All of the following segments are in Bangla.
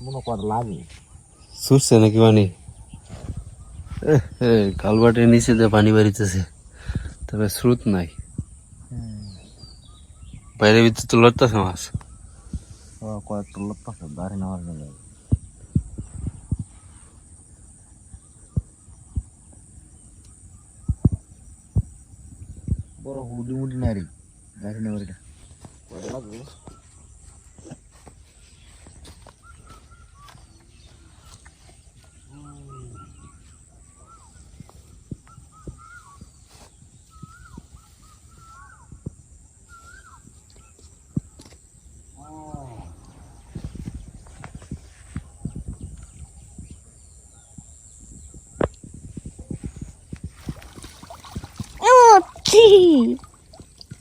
মনে করলাম ছুটছে নাকি পানি? কালবাটের নিচে দিয়ে পানি বাড়িতেছে, তবে স্রোত নাই। বাইরের ভিতরে তো লড়তেছে মাছ। কয়েকটা লোক পাশে দাঁড়িয়ে নেওয়ার জন্য বড় হুডি মুডি নারী দাঁড়িয়ে নেওয়ার এটা লাগবে।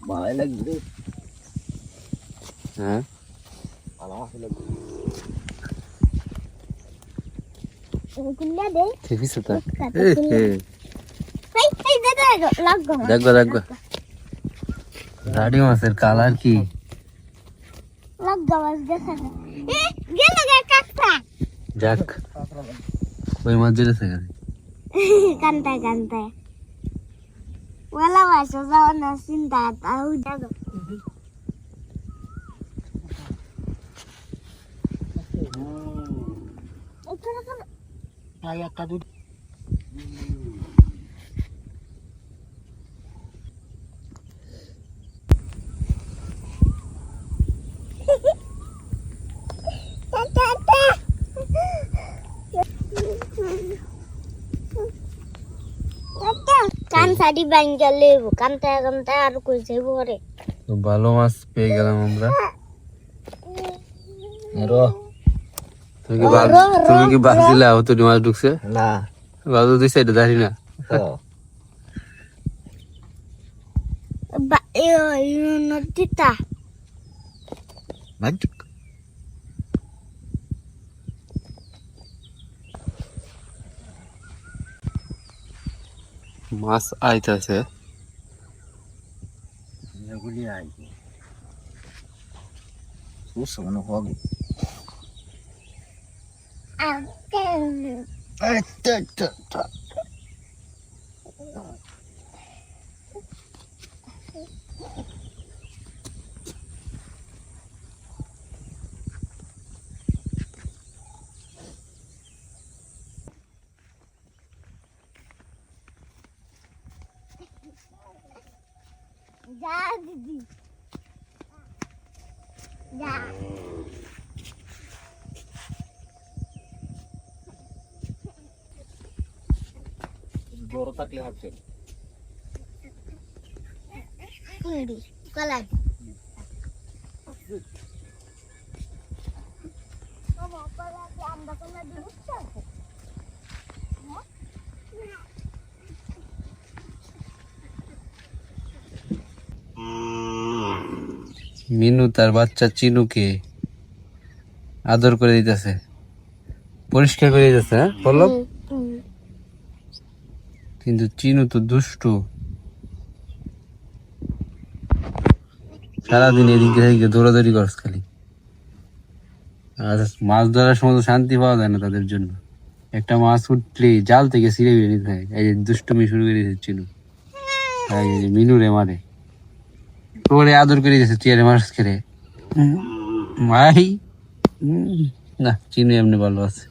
ভালো লাগবে। হ্যাঁ, ভালো লাগবে। রাডি মাছের কালার কি? যাক, ওই মাছ যেতেছে কান্তায় কান্তায় ওলা বাসা যাওয়া না চিন্তা তাও যাবো একটা দুধ কান সাড়ি বাঙ্গা লেবো কান্তায় কান্তায় আর কই যাইব রে। তো ভালো মাছ পেয়ে গেলাম আমরা। তুমি কি বাস দিলা? তো মাছ ঢুকছে না বাজু দুই সাইডে দাঁড়ি না। নদীটা মাছ আইতাছে। এগুলি আইছে সুস মনে হবে। যা দিদি যা বড় থাকলে হাঁটছে কুড়ি কলাই মিনু তার বাচ্চা চিনুকে আদর করে দিতেছে, পরিষ্কার করে দিতেছে। হ্যাঁ পল্লব, কিন্তু চিনু তো দুষ্টু, সারাদিন এদিকে এদিকে দৌড়াদৌড়ি করস খালি। আর মাছ ধরার সময় তো শান্তি পাওয়া যায় না তাদের জন্য। একটা মাছ উঠলে জাল থেকে ছিঁড়ে বেরিয়ে নিতে হয়। এই যে দুষ্টুমি শুরু করে দিয়েছে চিনু, এই যে মিনু রে মারে, তোরে আদর করে দিয়েছে চেয়ারে মাছ খেলে। মাই না, চিনু এমনি ভালো আছে।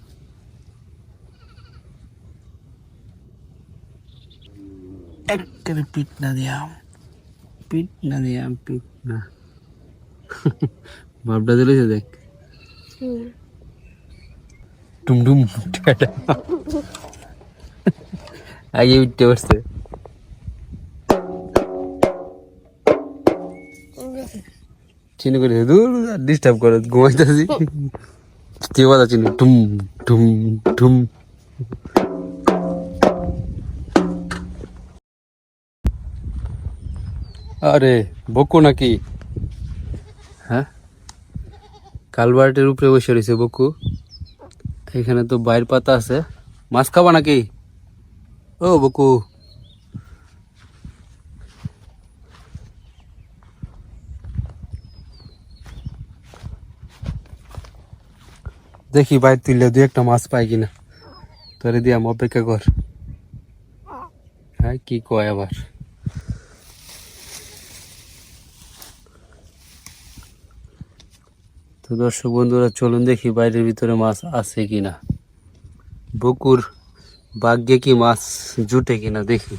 একটা পিট না দিয়াম, পিট না দিয়াম, পিট না। ভাবটা দিলেছে দেখ, টুমটুম আগে উঠতে পারছে। চিনি করে দূর ডিস্টার্ব করে ঘুমাইতেছি, কি কথা চিনি টুম টুম টুম। আরে বকু নাকি? হ্যাঁ, কালবার্টের উপরে বসে রয়েছে বকু। এখানে তো বাইর পাতা আছে। মাছ খাবা নাকি ও বকু? দেখি বাইর তুললে দুই একটা মাছ পাই কিনা, তোরে দিয়ে আমি অপেক্ষা কর। হ্যাঁ কি কয় আবার। তো দর্শক বন্ধুরা চলুন দেখি বাইরের ভিতরে মাছ আছে কিনা, পুকুর ভাগ্যে কি মাছ জুটে কিনা দেখি।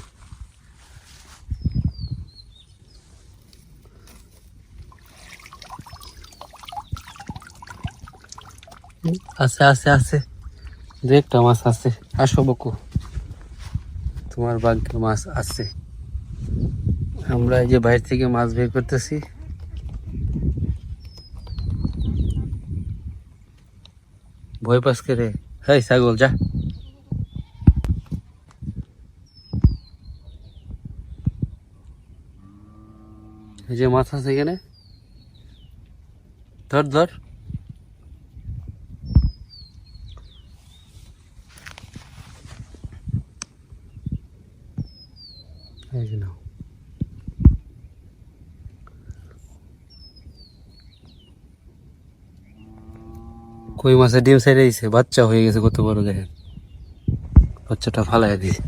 আছে আছে আছে, দু একটা মাছ আছে। আসো বকু, তোমার ভাগ্যে মাছ আছে। আমরা এই যে বাইরে থেকে মাছ বের করতেছি। ভয় পাস করে, হেই ছাগল যা। এই যে মাছ আছে এখানে, ধর ধর। এই যে নাও। কই মাছের ডিম ছেড়ে দিয়েছে, বাচ্চা হয়ে গেছে কত বড় দেখেন। বাচ্চাটা ফালাই দিয়েছে।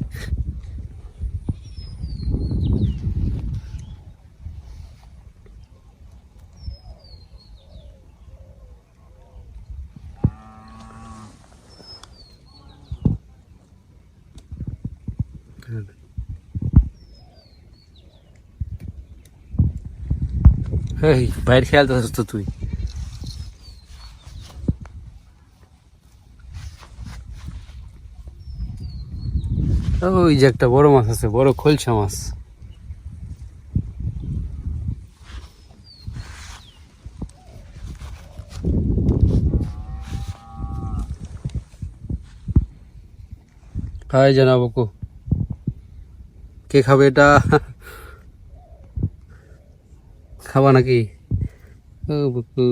হেই বাইরে খেয়ালতেছিস তো তুই। ওই যে একটা বড় মাছ আছে, বড় খলসা মাছ। হাই জানাবো কো, কে খাবে এটা? খাবা নাকি? ও বুকু,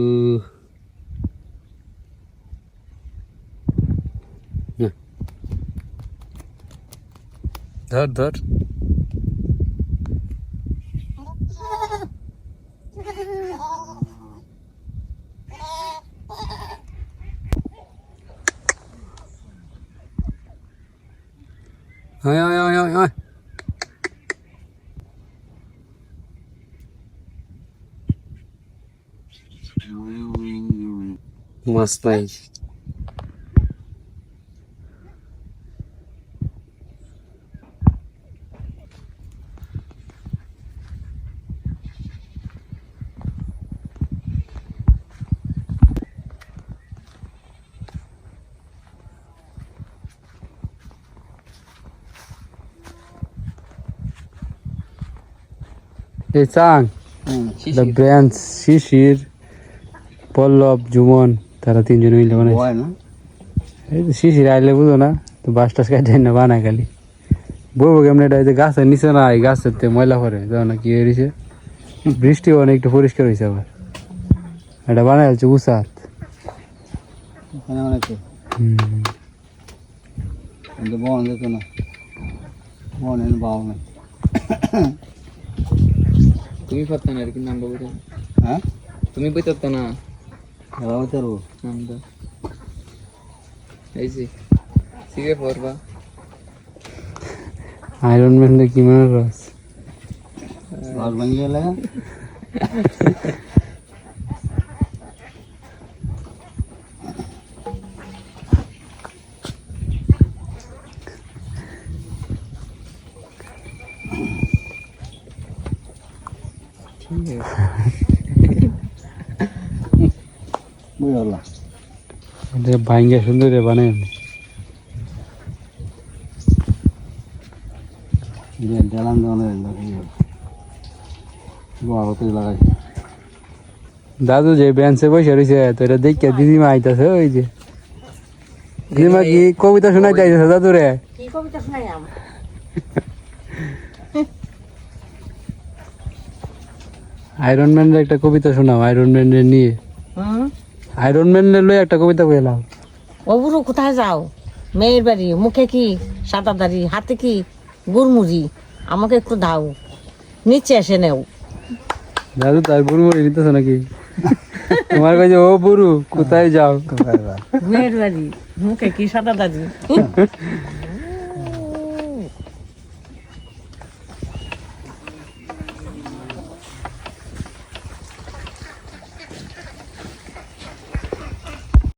ধর ধর। হয় হয় হয় হয়। মাছ নাই। এই চাং ব্রাঞ্চ শিশির পল্লব জুমন তারা তিনজন মিলে মানে এই তো শিশির আইলে বুঝো না তো বাস টাস কাটে না বানায় খালি বলবো কেমন। এটা যে গাছের নিচে না, এই গাছের তে ময়লা করে যাও না কি হয়েছে, বৃষ্টি অনেক একটু পরিষ্কার হয়েছে আবার। এটা বানাই হচ্ছে উসাত। তুমি পারত না আর কি নাম বলতে? হ্যাঁ তুমি বইতাত না? নামটা এই যে সিগে পড়বা আয়রন ম্যান কি মনে রস আর ভাঙি গেলে বুঝলা ভাঙ্গে সুন্দর বানায় ডালান লাগাই। দাদু যে বেঞ্চে বসে রয়েছে তো এটা দেখে দিদিমা আইতাছে, ওই যে দিদিমা কি কবিতা শোনাইতে আইতাছে দাদু রে। কি কবিতা শোনাই আমার? আয়রন ম্যানের একটা কবিতা শোনাও, আয়রন ম্যানের নিয়ে। আয়রন ম্যানের লই একটা কবিতা বললাম। ও বুড়ো কোথায় যাও? মেয়ের বাড়ি, মুখে কি সাদা দাড়ি, হাতে কি গুড়মুড়ি, আমাকে একটু দাও, নিচে এসে নেও। দাদু তার বুড়ু মুড়ি নিতেছ নাকি? তোমার কাছে ও বুড়ু কোথায় যাও? মেয়ের বাড়ি মুখে কি সাদা দাদি